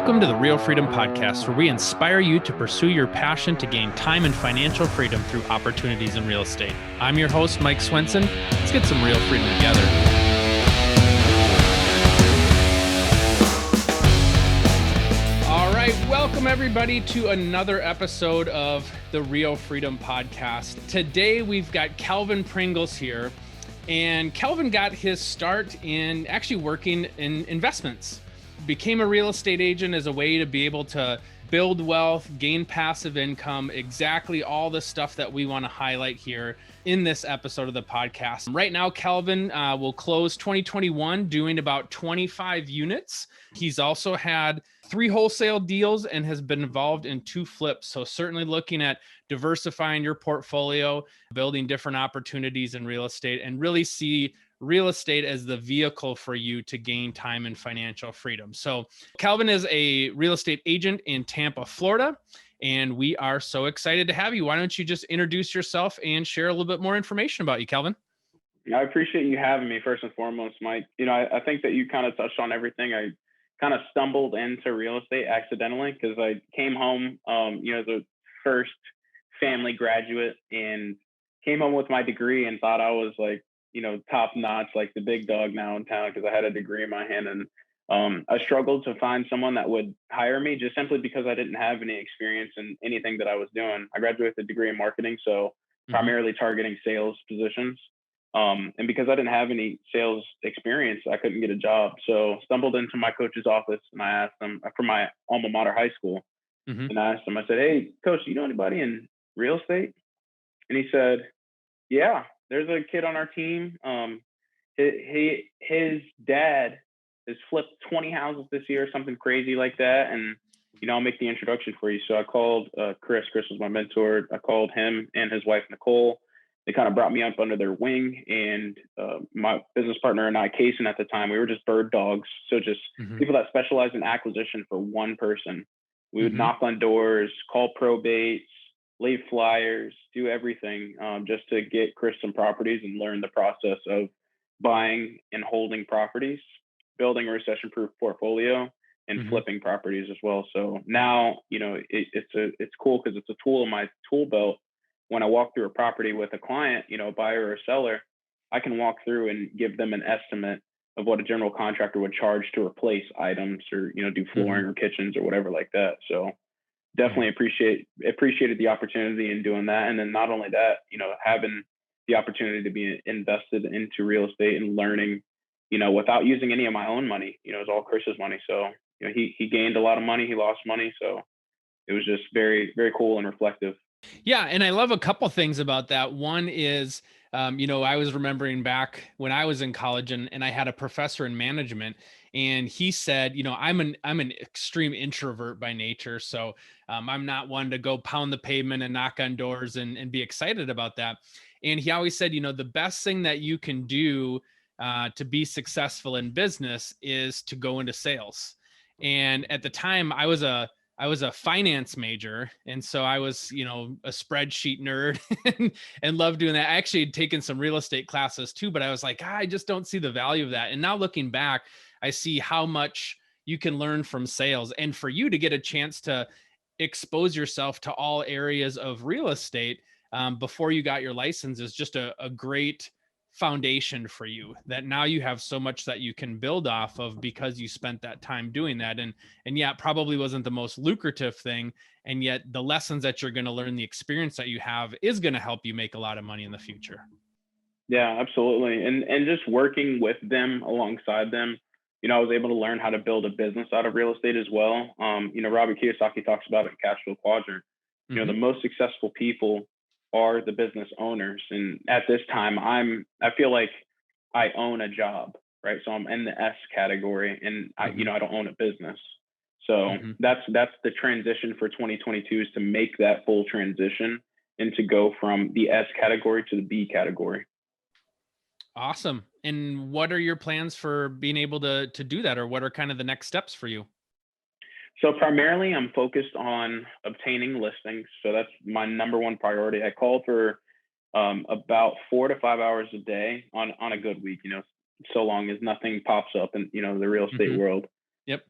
Welcome to the Real Freedom Podcast, where we inspire you to pursue your passion to gain time and financial freedom through opportunities in real estate. I'm your host, Mike Swenson. Let's get some real freedom together. All right, welcome everybody to another episode of the Real Freedom Podcast. Today we've got Calvin Pringles here, and Calvin got his start in actually working in investments. Became a real estate agent as a way to be able to build wealth, gain passive income, exactly all the stuff that we want to highlight here in this episode of the podcast. Right now, Calvin will close 2021 doing about 25 units. He's also had 3 wholesale deals and has been involved in 2 flips. So certainly looking at diversifying your portfolio, building different opportunities in real estate, and really see real estate as the vehicle for you to gain time and financial freedom. So Calvin is a real estate agent in Tampa, Florida, and we are so excited to have you. Why don't you just introduce yourself and share a little bit more information about you, Calvin? I appreciate you having me first and foremost, Mike. I think that you kind of touched on everything. I kind of stumbled into real estate accidentally because I came home, as a first family graduate and came home with my degree and thought I was like, top notch, like the big dog now in town because I had a degree in my hand. And I struggled to find someone that would hire me just simply because I didn't have any experience in anything that I was doing. I graduated with a degree in marketing, so primarily targeting sales positions. And because I didn't have any sales experience, I couldn't get a job. So stumbled into my coach's office and I asked him for my alma mater high school. And I asked him, I said, "Hey, coach, do you know anybody in real estate?" And he said, "Yeah, there's a kid on our team. His dad has flipped 20 houses this year, something crazy like that. And, I'll make the introduction for you." So I called Chris. Chris was my mentor. I called him and his wife, Nicole. They kind of brought me up under their wing. And my business partner and I, Kason at the time, we were just bird dogs. So just people that specialize in acquisition for one person. We would knock on doors, call probates, leave flyers, do everything just to get Chris some properties and learn the process of buying and holding properties, building a recession-proof portfolio, and flipping properties as well. So now, it's cool because it's a tool in my tool belt. When I walk through a property with a client, a buyer or a seller, I can walk through and give them an estimate of what a general contractor would charge to replace items or, do flooring or kitchens or whatever like that. So definitely appreciated the opportunity in doing that. And then not only that, having the opportunity to be invested into real estate and learning, without using any of my own money, it was all Chris's money. So, he gained a lot of money, he lost money. So it was just very, very cool and reflective. Yeah. And I love a couple things about that. One is, I was remembering back when I was in college and I had a professor in management, and he said, I'm an extreme introvert by nature. So I'm not one to go pound the pavement and knock on doors and be excited about that. And he always said, the best thing that you can do to be successful in business is to go into sales. And at the time I was a finance major. And so I was, a spreadsheet nerd and loved doing that. I actually had taken some real estate classes too, but I was like, I just don't see the value of that. And now looking back, I see how much you can learn from sales. And for you to get a chance to expose yourself to all areas of real estate before you got your license is just a great foundation for you, that now you have so much that you can build off of because you spent that time doing that. And yeah, it probably wasn't the most lucrative thing. And yet the lessons that you're going to learn, the experience that you have is going to help you make a lot of money in the future. Yeah, absolutely. And just working with them alongside them, I was able to learn how to build a business out of real estate as well. Robert Kiyosaki talks about it in Cash Flow Quadrant. The most successful people are the business owners. And at this time, I feel like I own a job, right? So I'm in the S category and I don't own a business. So that's the transition for 2022 is to make that full transition and to go from the S category to the B category. Awesome. And what are your plans for being able to do that? Or what are kind of the next steps for you? So primarily I'm focused on obtaining listings. So that's my number one priority. I call for about 4 to 5 hours a day on a good week, so long as nothing pops up in, the real estate world. Yep.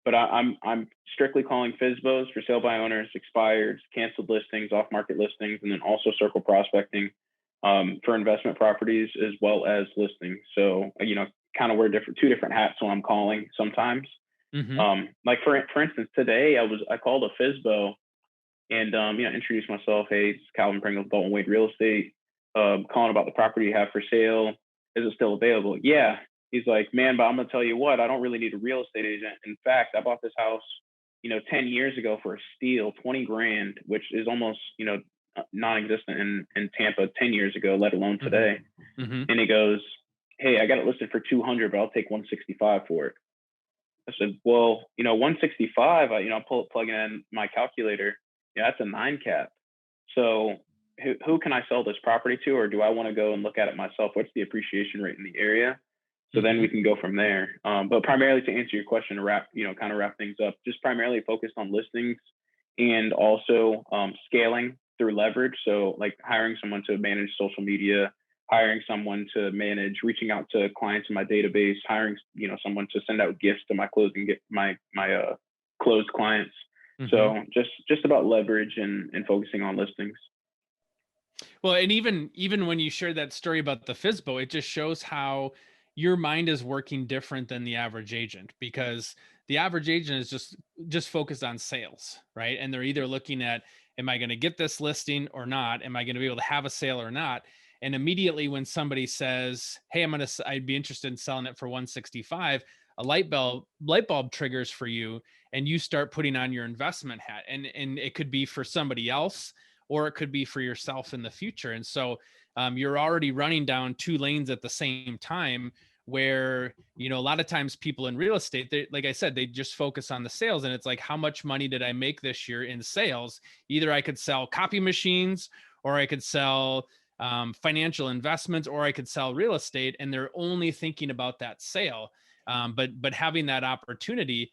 but I'm strictly calling FSBOs, for sale by owners, expireds, canceled listings, off market listings, and then also circle prospecting for investment properties as well as listings. So kind of wear two different hats when I'm calling sometimes. Mm-hmm. Like for instance, today I called a FSBO and introduced myself. Hey, it's Calvin Pringles, Dalton Wade Real Estate. Calling about the property you have for sale. Is it still available? Yeah. He's like, man, but I'm gonna tell you what, I don't really need a real estate agent. In fact, I bought this house, 10 years ago for a steal, 20 grand, which is almost, non-existent in Tampa 10 years ago, let alone today. Mm-hmm. And he goes, hey, I got it listed for 200, but I'll take 165 for it. I said, well, 165, plugging in my calculator. Yeah, that's a 9 cap. So who can I sell this property to, or do I want to go and look at it myself? What's the appreciation rate in the area? So then we can go from there. But primarily to answer your question, to wrap things up, just primarily focused on listings and also scaling through leverage. So like hiring someone to manage social media, hiring someone to manage reaching out to clients in my database, hiring someone to send out gifts to my closed clients. Mm-hmm. So just about leverage and focusing on listings. Well, and even when you share that story about the FSBO, it just shows how your mind is working different than the average agent, because the average agent is just focused on sales, right? And they're either looking at, am I going to get this listing or not? Am I going to be able to have a sale or not? And immediately when somebody says, hey, I'd be interested in selling it for 165, a light bulb triggers for you, and you start putting on your investment hat. And it could be for somebody else, or it could be for yourself in the future. And so you're already running down two lanes at the same time, where, a lot of times people in real estate, like I said, they just focus on the sales. And it's like, how much money did I make this year in sales? Either I could sell copy machines, or I could sell financial investments, or I could sell real estate. And they're only thinking about that sale. But having that opportunity,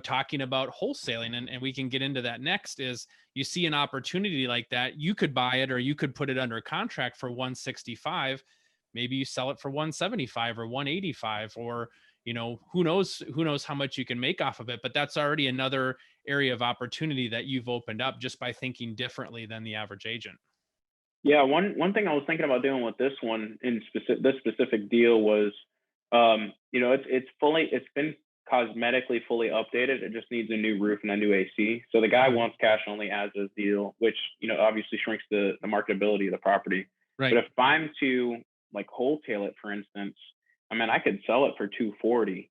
talking about wholesaling, and we can get into that next, is you see an opportunity like that, you could buy it, or you could put it under contract for 165. Maybe you sell it for 175 or 185, or, who knows how much you can make off of it. But that's already another area of opportunity that you've opened up just by thinking differently than the average agent. Yeah, one thing I was thinking about doing with this one this specific deal was, it's been cosmetically fully updated. It just needs a new roof and a new AC. So the guy wants cash only as is deal, which obviously shrinks the marketability of the property. Right. But if I'm to like wholesale it, for instance, I mean, I could sell it for 240.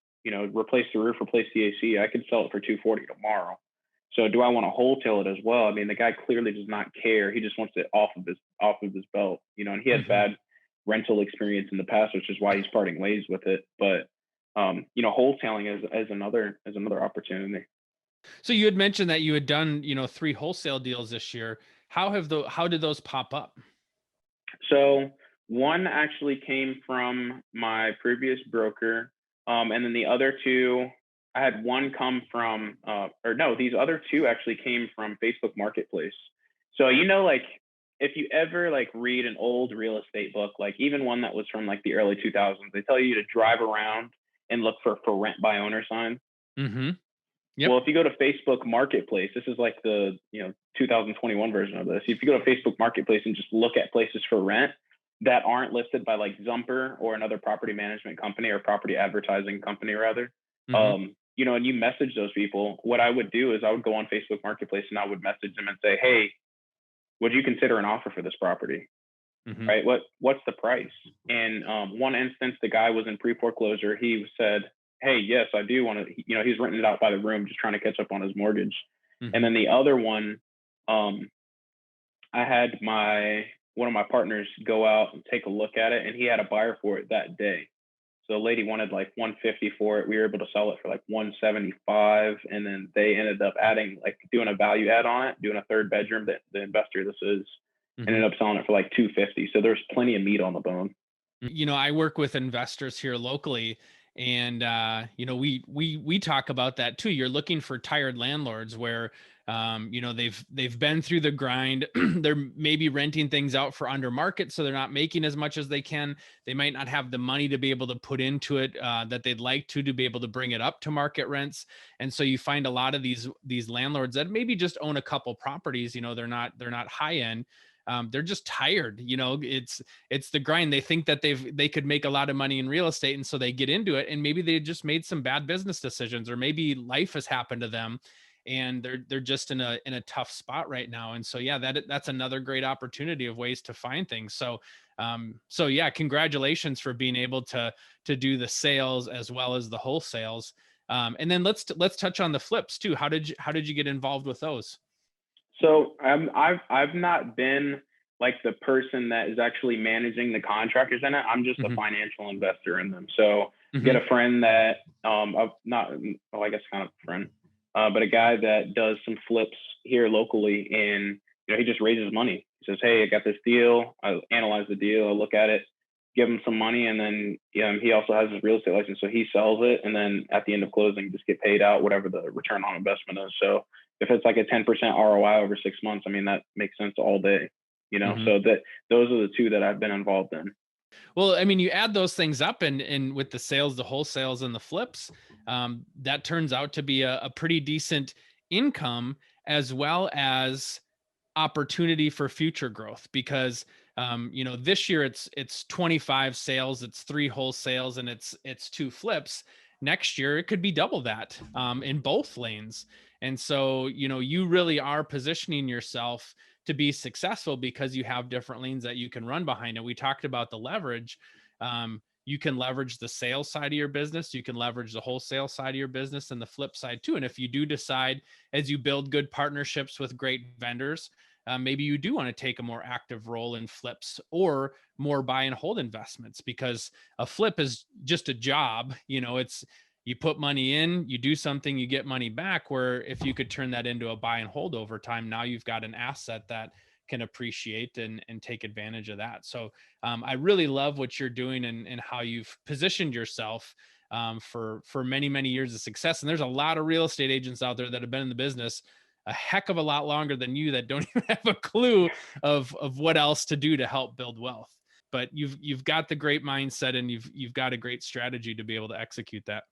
Replace the roof, replace the AC. I could sell it for 240 tomorrow. So do I want to wholesale it as well? I mean, the guy clearly does not care. He just wants it off of his belt, and he had bad rental experience in the past, which is why he's parting ways with it. But wholesaling is another opportunity. So you had mentioned that you had done, 3 wholesale deals this year. How did those pop up? So one actually came from my previous broker, and then the other two, I had one come from, these other two actually came from Facebook Marketplace. So like if you ever like read an old real estate book, like even one that was from like the early 2000s, they tell you to drive around and look for rent by owner sign. Mm-hmm. Yep. Well, if you go to Facebook Marketplace, this is like the 2021 version of this. If you go to Facebook Marketplace and just look at places for rent that aren't listed by like Zumper or another property management company or property advertising company rather, and you message those people, what I would do is I would go on Facebook Marketplace and I would message them and say, hey, would you consider an offer for this property? Mm-hmm. Right? What's the price? And one instance, the guy was in pre-foreclosure. He said, hey, yes, I do want to, he's renting it out by the room, just trying to catch up on his mortgage. Mm-hmm. And then the other one, I had one of my partners go out and take a look at it, and he had a buyer for it that day. So the lady wanted like 150 for it. We were able to sell it for like 175. And then they ended up doing a value add on it, doing a third bedroom that the investor ended up selling it for like 250. So there's plenty of meat on the bone. I work with investors here locally, and we talk about that too. You're looking for tired landlords where They've been through the grind. They're maybe renting things out for under market, so they're not making as much as they can. They might not have the money to be able to put into it that they'd like to be able to bring it up to market rents. And so you find a lot of these landlords that maybe just own a couple properties. They're not high end. They're just tired. It's the grind. They think that they could make a lot of money in real estate, and so they get into it. And maybe they just made some bad business decisions, or maybe life has happened to them, and they're just in a tough spot right now. And so yeah, that's another great opportunity of ways to find things. So yeah, congratulations for being able to do the sales as well as the wholesales. And then let's touch on the flips too. How did you get involved with those? So I've not been like the person that is actually managing the contractors in it. I'm just a Hmm. financial investor in them. So get Hmm. a friend that not oh I guess kind of a friend, but a guy that does some flips here locally, and he just raises money. He says, "Hey, I got this deal." I analyze the deal, I look at it, give him some money, and then he also has his real estate license, so he sells it, and then at the end of closing, just get paid out whatever the return on investment is. So if it's like a 10% ROI over 6 months, I mean, that makes sense all day, Hmm. so that those are the two that I've been involved in. Well, I mean, you add those things up, and with the sales, the wholesales, and the flips, that turns out to be a pretty decent income, as well as opportunity for future growth. Because this year it's 25 sales, it's 3 wholesales, and it's 2 flips. Next year it could be double that, in both lanes. And so you really are positioning yourself to be successful because you have different lanes that you can run behind. And we talked about the leverage. You can leverage the sales side of your business, you can leverage the wholesale side of your business, and the flip side too. And if you do decide, as you build good partnerships with great vendors, maybe you do want to take a more active role in flips or more buy and hold investments, because a flip is just a job. It's, you put money in, you do something, you get money back. Where if you could turn that into a buy and hold over time, now you've got an asset that can appreciate and take advantage of that. So I really love what you're doing, and how you've positioned yourself for many, many years of success. And there's a lot of real estate agents out there that have been in the business a heck of a lot longer than you, that don't even have a clue of what else to do to help build wealth. But you've got the great mindset, and you've got a great strategy to be able to execute that.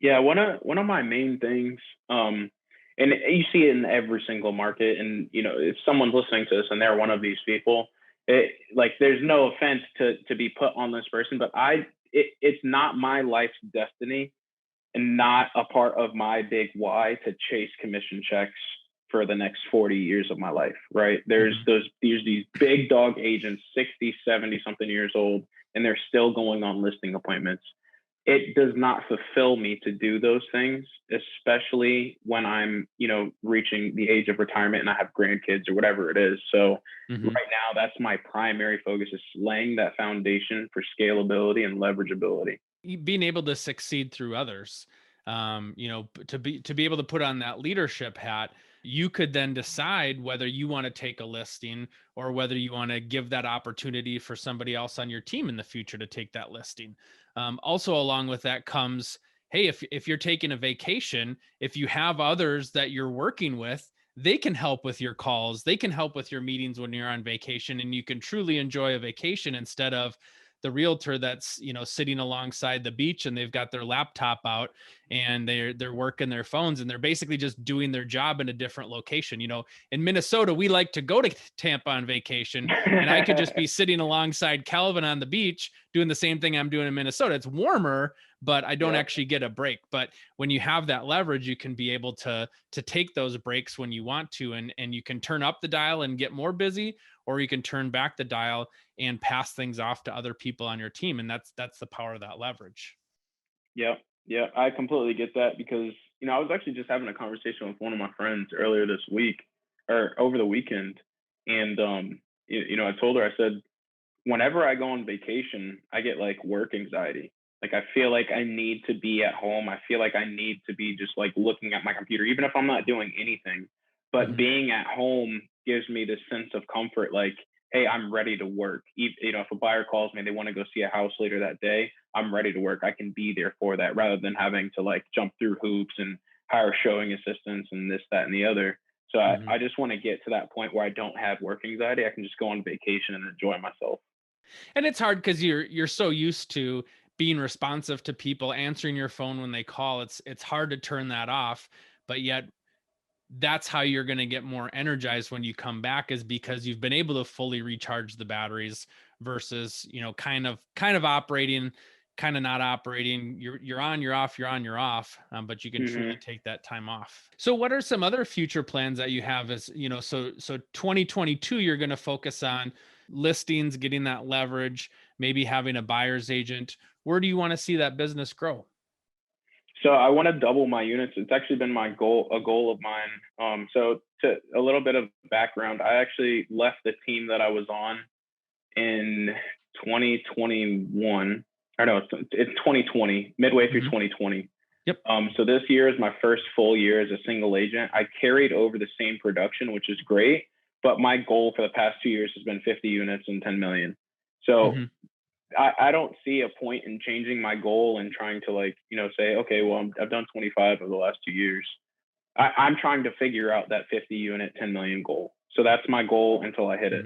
Yeah, one of my main things, and you see it in every single market. And if someone's listening to this and they're one of these people, like there's no offense to be put on this person, but it's not my life's destiny and not a part of my big why to chase commission checks for the next 40 years of my life, right? Mhm. There's these big dog agents, 60, 70 something years old, and they're still going on listing appointments. It does not fulfill me to do those things, especially when I'm, reaching the age of retirement and I have grandkids or whatever it is. So Mhm. right now, that's my primary focus, is laying that foundation for scalability and leverageability. Being able to succeed through others, to be able to put on that leadership hat. You could then decide whether you want to take a listing, or whether you want to give that opportunity for somebody else on your team in the future to take that listing. Also along with that comes, hey, if you're taking a vacation, if you have others that you're working with, they can help with your calls, they can help with your meetings when you're on vacation, and you can truly enjoy a vacation, instead of the realtor that's sitting alongside the beach, and they've got their laptop out, and they're working their phones, and they're basically just doing their job in a different location. In Minnesota, we like to go to Tampa on vacation, and I could just be sitting alongside Calvin on the beach doing the same thing I'm doing in Minnesota. It's warmer, but I don't Yep. actually get a break. But when you have that leverage, you can be able to take those breaks when you want to, and you can turn up the dial and get more busy, or you can turn back the dial and pass things off to other people on your team. And that's the power of that leverage. Yeah, yeah, I completely get that, because I was actually just having a conversation with one of my friends earlier this week or over the weekend, and I told her, I said, whenever I go on vacation, I get like work anxiety. Like I feel like I need to be at home. I feel like I need to be just like looking at my computer, even if I'm not doing anything. But Mhm. being at home gives me this sense of comfort, like, hey, I'm ready to work. If a buyer calls me, they want to go see a house later that day, I'm ready to work. I can be there for that, rather than having to like jump through hoops and hire showing assistants and this, that, and the other. So Mhm. I just want to get to that point where I don't have work anxiety. I can just go on vacation and enjoy myself. And it's hard because you're so used to being responsive to people, answering your phone when they call. It's hard to turn that off, but yet that's how you're going to get more energized when you come back, is because you've been able to fully recharge the batteries versus, kind of operating, kind of not operating. You're on, you're off, you're on, you're off. But you can truly Hmm. take that time off. So what are some other future plans that you have? As so 2022 you're going to focus on listings, getting that leverage, maybe having a buyer's agent. Where do you want to see that business grow? So I want to double my units. It's actually been my goal, a goal of mine. So to a little bit of background, I actually left the team that I was on in 2021. Or no, it's 2020, midway through Mhm. 2020. Yep. So this year is my first full year as a single agent. I carried over the same production, which is great, but my goal for the past 2 years has been 50 units and 10 million. So Mhm. I don't see a point in changing my goal and trying to say, okay, well, I've done 25 over the last 2 years. I'm trying to figure out that 50 unit, 10 million goal. So that's my goal until I hit it.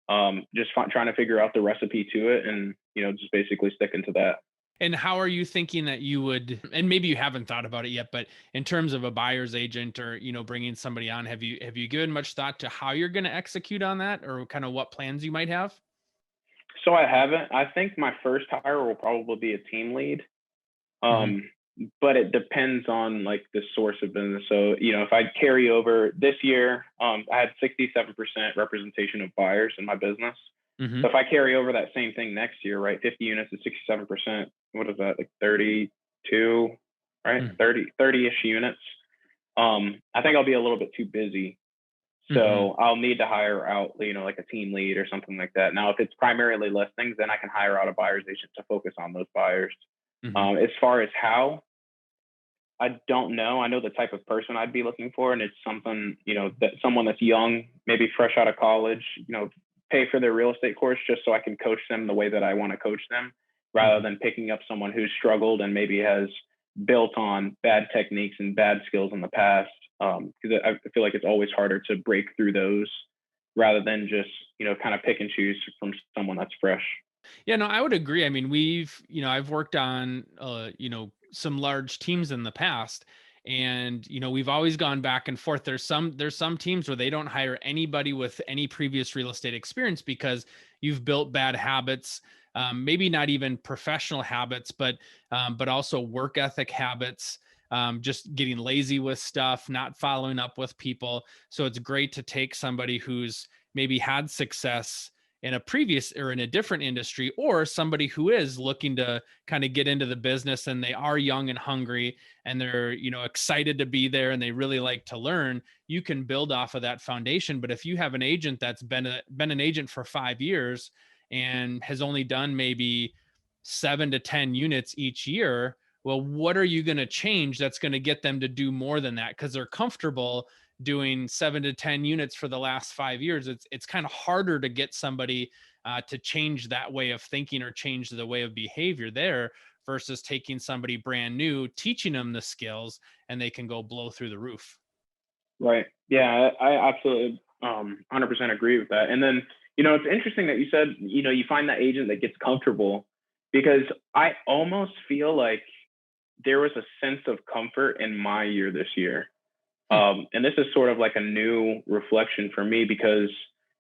Mhm. Just trying to figure out the recipe to it and, just basically sticking to that. And how are you thinking that you would, and maybe you haven't thought about it yet, but in terms of a buyer's agent or, bringing somebody on, have you given much thought to how you're going to execute on that, or kind of what plans you might have? So I haven't. I think my first hire will probably be a team lead. Hmm. Um, but it depends on like the source of business. So, if I carry over this year, I had 67% representation of buyers in my business. Hmm. So if I carry over that same thing next year, right, 50 units is 67%. What is that? Like 32, right? Hmm. 30-ish units. I think I'll be a little bit too busy. Hmm. So I'll need to hire out, like a team lead or something like that. Now, if it's primarily listings, then I can hire out a buyer's agent to focus on those buyers. Hmm. As far as how, I don't know. I know the type of person I'd be looking for, and it's something, that someone that's young, maybe fresh out of college, pay for their real estate course just so I can coach them the way that I want to coach them, rather Hmm. than picking up someone who's struggled and maybe has built on bad techniques and bad skills in the past. Because I feel like it's always harder to break through those rather than just, kind of pick and choose from someone that's fresh. Yeah, no, I would agree. I mean, I've worked on, some large teams in the past, and, we've always gone back and forth. There's some teams where they don't hire anybody with any previous real estate experience because you've built bad habits, maybe not even professional habits, but also work ethic habits. Just getting lazy with stuff, not following up with people. So it's great to take somebody who's maybe had success in a previous or in a different industry, or somebody who is looking to kind of get into the business and they are young and hungry and they're excited to be there and they really like to learn. You can build off of that foundation. But if you have an agent that's been an agent for 5 years and has only done maybe 7 to 10 units each year, well, what are you going to change that's going to get them to do more than that? Because they're comfortable doing 7 to 10 units for the last 5 years. It's kind of harder to get somebody to change that way of thinking or change the way of behavior there, versus taking somebody brand new, teaching them the skills, and they can go blow through the roof. Right. Yeah, I absolutely 100% agree with that. And then, it's interesting that you said, you find that agent that gets comfortable, because I almost feel like there was a sense of comfort in my year this year. Hmm. And this is sort of like a new reflection for me because,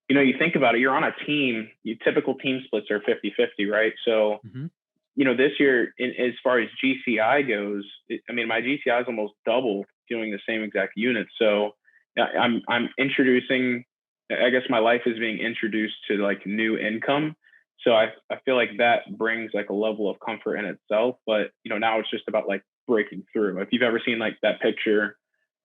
you think about it, you're on a team, typical team splits are 50-50, right? So, Hmm. this year, as far as GCI goes, I mean, my GCI is almost double doing the same exact unit. So I'm introducing, I guess my life is being introduced to like new income. So I feel like that brings like a level of comfort in itself. But, now it's just about like breaking through. If you've ever seen like that picture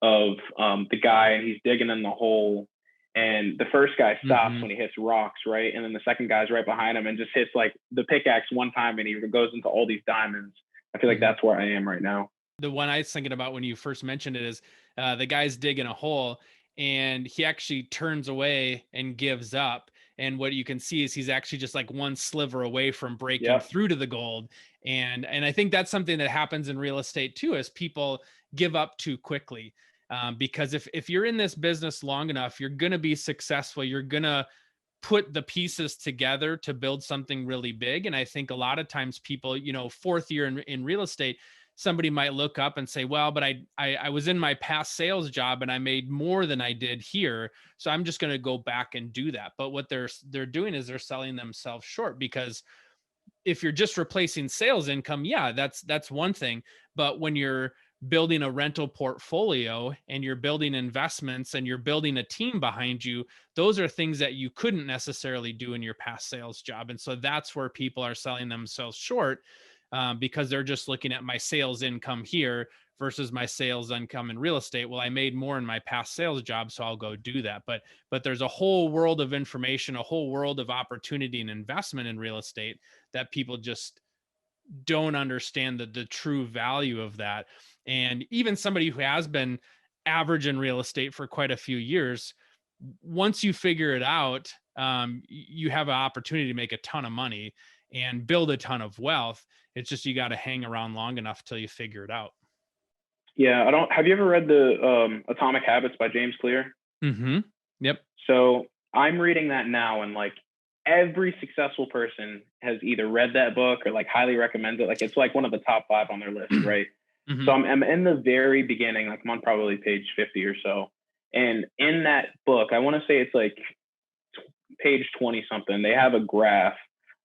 of the guy and he's digging in the hole, and the first guy stops Hmm. when he hits rocks, right? And then the second guy's right behind him and just hits like the pickaxe one time and he goes into all these diamonds. I feel like Hmm. that's where I am right now. The one I was thinking about when you first mentioned it is, the guy's digging a hole and he actually turns away and gives up. And what you can see is he's actually just like one sliver away from breaking Yep. through to the gold. And I think that's something that happens in real estate too, as people give up too quickly. Because if you're in this business long enough, you're going to be successful. You're going to put the pieces together to build something really big. And I think a lot of times people, fourth year in real estate, somebody might look up and say, well, but I was in my past sales job and I made more than I did here. So I'm just going to go back and do that. But what they're doing is they're selling themselves short, because if you're just replacing sales income, yeah, that's one thing. But when you're building a rental portfolio and you're building investments and you're building a team behind you, those are things that you couldn't necessarily do in your past sales job. And so that's where people are selling themselves short, because they're just looking at my sales income here versus my sales income in real estate. Well, I made more in my past sales job, so I'll go do that. But there's a whole world of information, a whole world of opportunity and investment in real estate that people just don't understand the true value of that. And even somebody who has been average in real estate for quite a few years, once you figure it out, you have an opportunity to make a ton of money and build a ton of wealth. It's just, you got to hang around long enough till you figure it out. Yeah, have you ever read the Atomic Habits by James Clear? Mm-hmm. Yep. So I'm reading that now, and like every successful person has either read that book or like highly recommends it. Like it's like one of the top 5 on their list, right? Mm-hmm. So I'm in the very beginning, like I'm on probably page 50 or so. And in that book, I want to say it's like page 20 something, they have a graph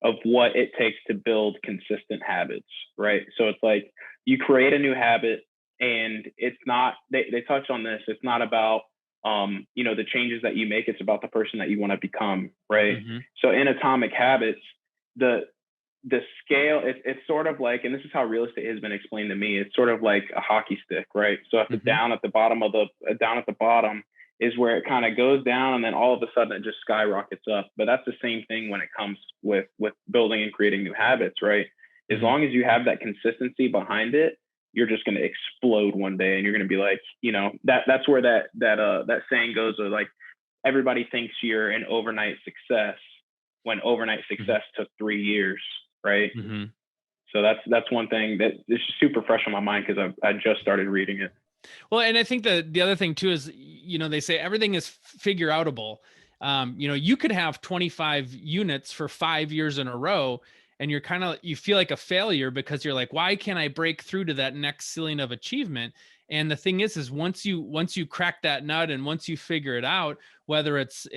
of what it takes to build consistent habits, right? So it's like you create a new habit, and it's not, they touch on this, it's not about the changes that you make, it's about the person that you want to become, right? Mm-hmm. So in Atomic Habits, the scale, it's sort of like, and this is how real estate has been explained to me, it's sort of like a hockey stick, right? So at the down at the bottom is where it kind of goes down, and then all of a sudden it just skyrockets up. But that's the same thing when it comes with building and creating new habits, right? As long as you have that consistency behind it, you're just going to explode one day, and you're going to be like, that's where that saying goes, like everybody thinks you're an overnight success when overnight success took 3 years, right? So that's one thing that is super fresh on my mind, because I just started reading it. Well, and I think the other thing too is, they say everything is figure outable. You could have 25 units for 5 years in a row, and you feel like a failure because you're like, why can't I break through to that next ceiling of achievement? And the thing is once you crack that nut, and once you figure it out, whether it's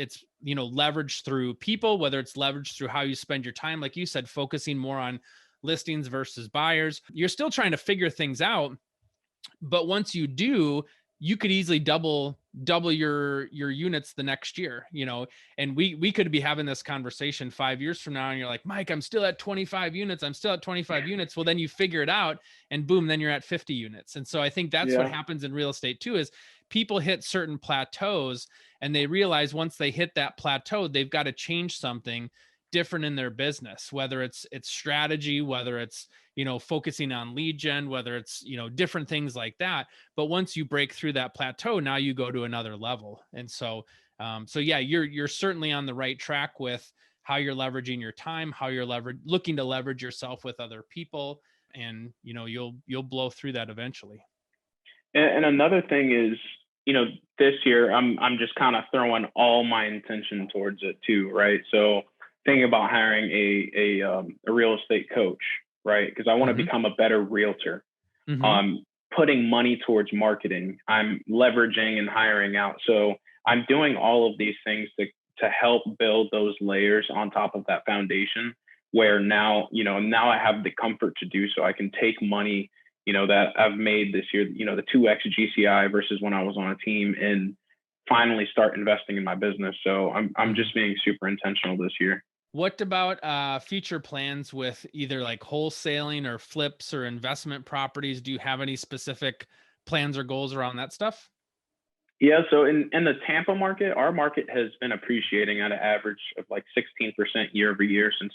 leveraged through people, whether it's leveraged through how you spend your time, like you said, focusing more on listings versus buyers, you're still trying to figure things out. But once you do, you could easily double your units the next year, and we could be having this conversation 5 years from now, and you're like, Mike, I'm still at 25 units. Well, then you figure it out, and boom, then you're at 50 units. And so I think that's what happens in real estate too, is people hit certain plateaus, and they realize once they hit that plateau, they've got to change something different in their business, whether it's strategy, whether it's focusing on lead gen, whether it's different things like that. But once you break through that plateau, now you go to another level. And so yeah, you're certainly on the right track with how you're leveraging your time, how you're looking to leverage yourself with other people, and you'll blow through that eventually. And another thing is, this year I'm just kind of throwing all my intention towards it too, right? So thinking about hiring a real estate coach, right? Because I want to become a better realtor. Putting money towards marketing. I'm leveraging and hiring out. So I'm doing all of these things to help build those layers on top of that foundation, where now I have the comfort to do so. I can take money, that I've made this year, the 2x GCI versus when I was on a team, and finally start investing in my business. So I'm just being super intentional this year. What about future plans with either like wholesaling or flips or investment properties? Do you have any specific plans or goals around that stuff? Yeah. So in the Tampa market, our market has been appreciating at an average of like 16% year over year since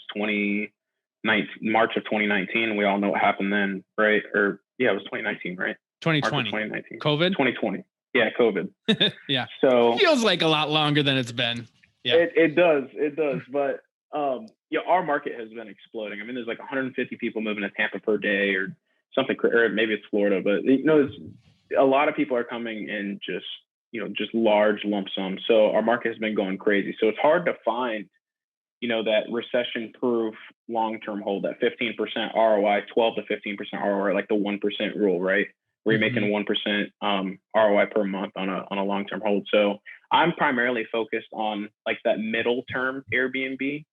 March of 2019. We all know what happened then, right? Or yeah, it was 2019, right? 2020. March of 2019. COVID? 2020. Yeah, COVID. Yeah. So feels like a lot longer than it's been. Yeah. It does. But our market has been exploding. I mean, there's like 150 people moving to Tampa per day, or something, or maybe it's Florida, but it's a lot of people are coming in just large lump sums. So our market has been going crazy. So it's hard to find that recession proof long-term hold, that 15% ROI, 12 to 15% ROI, like the 1% rule, right? Where you're making 1% ROI per month on a long-term hold. So I'm primarily focused on like that middle term Airbnb.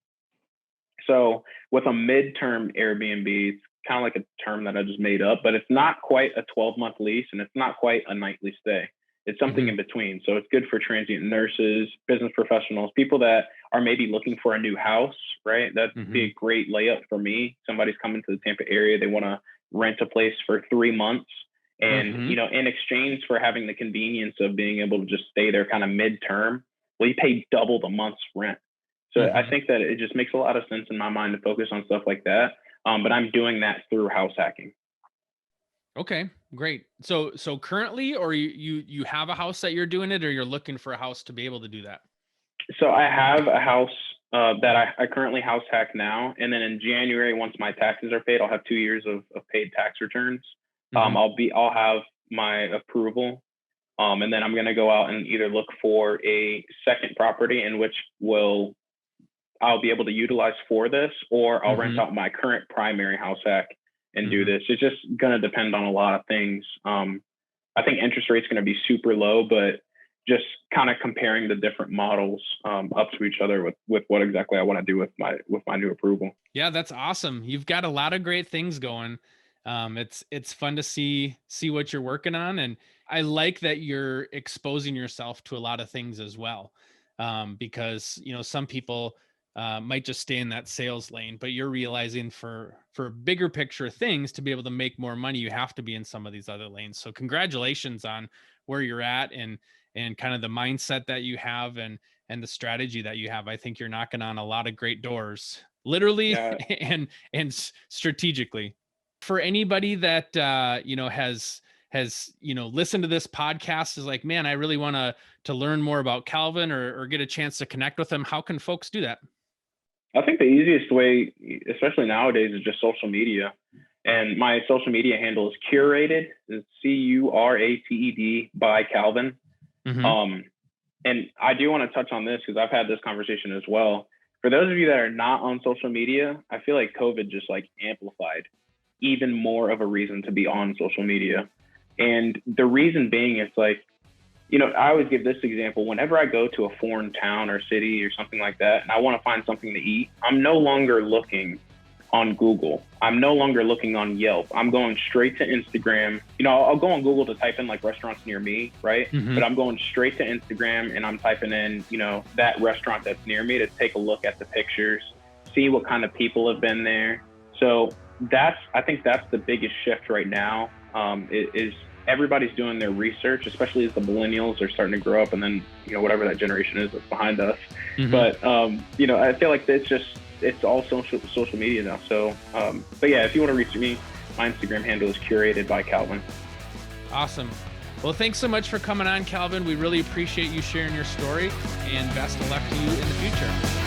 So with a mid-term Airbnb, it's kind of like a term that I just made up, but it's not quite a 12-month lease and it's not quite a nightly stay. It's something in between. So it's good for transient nurses, business professionals, people that are maybe looking for a new house, right? That'd be a great layup for me. Somebody's coming to the Tampa area. They want to rent a place for 3 months. And, in exchange for having the convenience of being able to just stay there kind of midterm, well, you pay double the month's rent. So I think that it just makes a lot of sense in my mind to focus on stuff like that. But I'm doing that through house hacking. Okay, great. So currently, or you have a house that you're doing it, or you're looking for a house to be able to do that? So I have a house that I currently house hack now. And then in January, once my taxes are paid, I'll have 2 years of paid tax returns. I'll have my approval. And then I'm going to go out and either look for a second property in which I'll be able to utilize for this, or I'll rent out my current primary house hack and do this. It's just going to depend on a lot of things. I think interest rate's going to be super low, but just kind of comparing the different models up to each other with what exactly I want to do with my new approval. Yeah, that's awesome. You've got a lot of great things going. It's fun to see what you're working on, and I like that you're exposing yourself to a lot of things as well, because some people might just stay in that sales lane, but you're realizing for bigger picture things, to be able to make more money, you have to be in some of these other lanes. So congratulations on where you're at, and kind of the mindset that you have, and the strategy that you have. I think you're knocking on a lot of great doors, literally and strategically. For anybody that has listened to this podcast, is like, man, I really want to learn more about Calvin, or get a chance to connect with him, how can folks do that? I think the easiest way, especially nowadays, is just social media. And my social media handle is curated. It's CURATED by Calvin. And I do want to touch on this because I've had this conversation as well. For those of you that are not on social media, I feel like COVID just like amplified even more of a reason to be on social media. And the reason being, it's like, I always give this example. Whenever I go to a foreign town or city or something like that, and I want to find something to eat, I'm no longer looking on Google. I'm no longer looking on Yelp. I'm going straight to Instagram. I'll go on Google to type in like restaurants near me, right? But I'm going straight to Instagram and I'm typing in, that restaurant that's near me, to take a look at the pictures, see what kind of people have been there. So I think that's the biggest shift right now. Is everybody's doing their research, especially as the millennials are starting to grow up, and then whatever that generation is that's behind us. But I feel like it's all social media now. So but yeah, if you want to reach me, my Instagram handle is curated by Calvin. Awesome. Well, thanks so much for coming on, Calvin. We really appreciate you sharing your story, and best of luck to you in the future.